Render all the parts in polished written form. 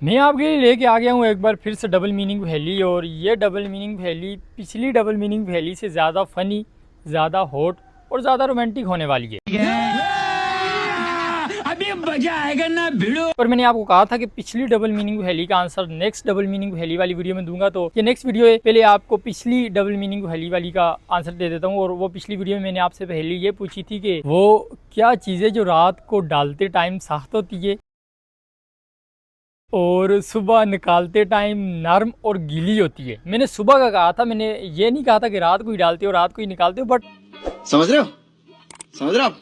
मैं आपके लिए लेके आ गया हूँ एक बार फिर से डबल मीनिंग पहेली। और ये डबल मीनिंग पहेली पिछली डबल मीनिंग पहेली से ज़्यादा फनी, ज़्यादा हॉट और ज़्यादा रोमांटिक होने वाली है। अभी मजा आएगा ना भिड़ो। और मैंने आपको कहा था कि पिछली डबल मीनिंग पहेली का आंसर नेक्स्ट डबल मीनिंग पहेली वाली वीडियो में दूंगा। तो ये नेक्स्ट वीडियो है, पहले आपको पिछली डबल मीनिंग पहेली वाली का आंसर दे देता हूँ। और वो पिछली वीडियो में मैंने आपसे पहेली ये पूछी थी कि वो क्या चीज़ें जो रात को डालते टाइम सख्त होती है और सुबह निकालते टाइम नरम और गीली होती है। मैंने सुबह का कहा था, मैंने ये नहीं कहा था कि रात को ही डालते हो, रात को ही निकालते हो। बट समझ रहे हो, समझ रहे हो,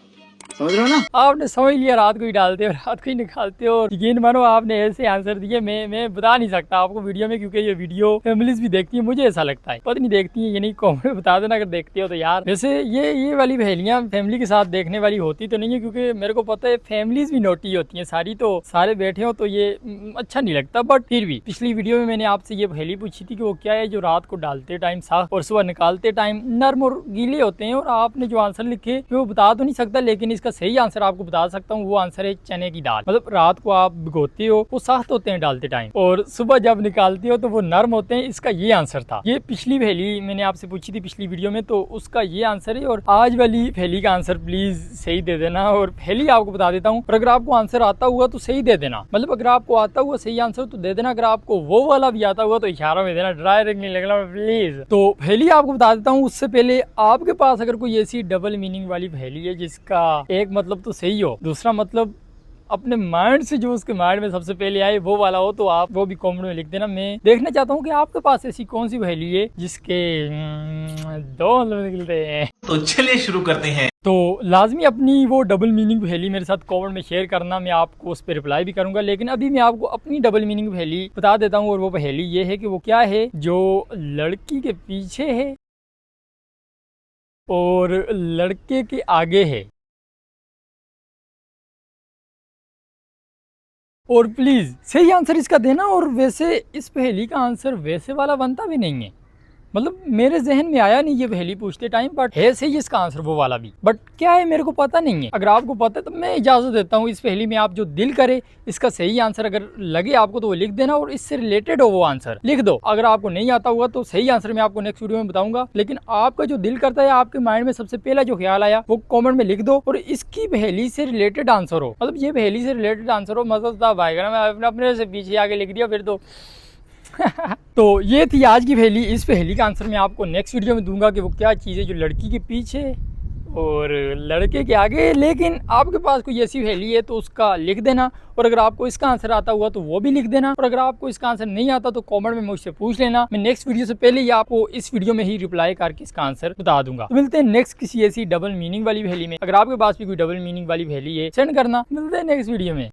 समझ रहे हो ना? आपने समझ लिया, रात को ही डालते हो, रात को ही निकालते हो। और यकीन मानो आपने ऐसे आंसर दिए, मैं बता नहीं सकता आपको वीडियो में, क्योंकि ये वीडियो फैमिलीज भी देखती है, मुझे ऐसा लगता है। पता नहीं देखती है ये नहीं, कमेंट में बता देना अगर देखते हो तो यार। वैसे ये वाली पहेलियां फैमिली के साथ देखने वाली होती तो नहीं है, क्योंकि मेरे को पता है फैमिलीज भी नोटी होती है सारी, तो सारे बैठे हो तो ये अच्छा नहीं लगता। बट फिर भी पिछली वीडियो में मैंने आपसे ये पहेली पूछी थी कि वो क्या है जो रात को डालते टाइम साफ और सुबह निकालते टाइम नर्म और गीले होते हैं। और आपने जो आंसर लिखे वो बता तो नहीं सकता, लेकिन इसका सही आंसर आपको बता सकता हूँ। वो आंसर है चने की दाल। मतलब रात को आप भिगोते हो वो सख्त होते हैं डालते टाइम, और सुबह जब निकालते हो तो वो नर्म होते हैं। इसका ये आंसर था। ये पिछली पहेली मैंने आपसे पूछी थी पिछली वीडियो में, तो उसका ये आंसर है। और आज वाली पहेली का आंसर प्लीज सही दे देना। और पहेली आपको बता देता हूँ, और अगर आपको आंसर आता हुआ तो सही दे देना। मतलब अगर आपको आता हुआ सही आंसर तो दे देना, अगर आपको वो वाला भी आता हुआ तो इशारा में देना, डायरेक्ट नहीं लगना प्लीज। तो पहेली आपको बता देता हूँ, उससे पहले आपके पास अगर कोई ऐसी डबल मीनिंग वाली पहेली है जिसका एक मतलब तो सही हो, दूसरा मतलब अपने माइंड से जो उसके माइंड में सबसे पहले आए वो वाला हो, तो आप वो भी कमेंट में लिख देना। मैं देखना चाहता हूँ कि आपके पास ऐसी कौन सी पहेली है जिसके दो मतलब निकलते हैं। तो चलिए शुरू करते हैं। तो लाजमी अपनी वो डबल मीनिंग पहेली मेरे साथ कमेंट में शेयर करना, मैं आपको उस पर रिप्लाई भी करूंगा। लेकिन अभी मैं आपको अपनी डबल मीनिंग पहेली बता देता हूँ। और वो पहेली ये है कि वो क्या है जो लड़की के पीछे है और लड़के के आगे है। और प्लीज सही आंसर इसका देना। और वैसे इस पहेली का आंसर वैसे वाला बनता भी नहीं है, मतलब मेरे जहन में आया नहीं ये पहेली पूछते टाइम, बट है सही इसका आंसर वो वाला भी। बट क्या है मेरे को पता नहीं है। अगर आपको पता है तो मैं इजाजत देता हूँ, इस पहेली में आप जो दिल करे इसका सही आंसर अगर लगे आपको तो वो लिख देना, और इससे रिलेटेड हो वो आंसर लिख दो। अगर आपको नहीं आता होगा तो सही आंसर मैं आपको नेक्स्ट वीडियो में बताऊंगा। लेकिन आपका जो दिल करता है, आपके माइंड में सबसे पहला जो ख्याल आया वो कॉमेंट में लिख दो, और इसकी पहेली से रिलेटेड आंसर हो, मतलब ये पहेली से रिलेटेड आंसर हो। मतलब भाई मैं अपने से पीछे आगे लिख दिया फिर तो तो ये थी आज की पहेली। इस पहेली का आंसर मैं आपको नेक्स्ट वीडियो में दूंगा कि वो क्या चीज़ है जो लड़की के पीछे और लड़के के आगे। लेकिन आपके पास कोई ऐसी पहेली है तो उसका लिख देना, और अगर आपको इसका आंसर आता हुआ तो वो भी लिख देना। और अगर आपको इसका आंसर नहीं आता तो कमेंट में मुझसे पूछ लेना, मैं नेक्स्ट वीडियो से पहले ही आपको इस वीडियो में ही रिप्लाई करके इसका आंसर बता दूंगा। तो मिलते हैं नेक्स्ट किसी ऐसी डबल मीनिंग वाली पहेली में। अगर आपके पास भी कोई डबल मीनिंग वाली पहेली है सेंड करना। मिलते हैं नेक्स्ट वीडियो में।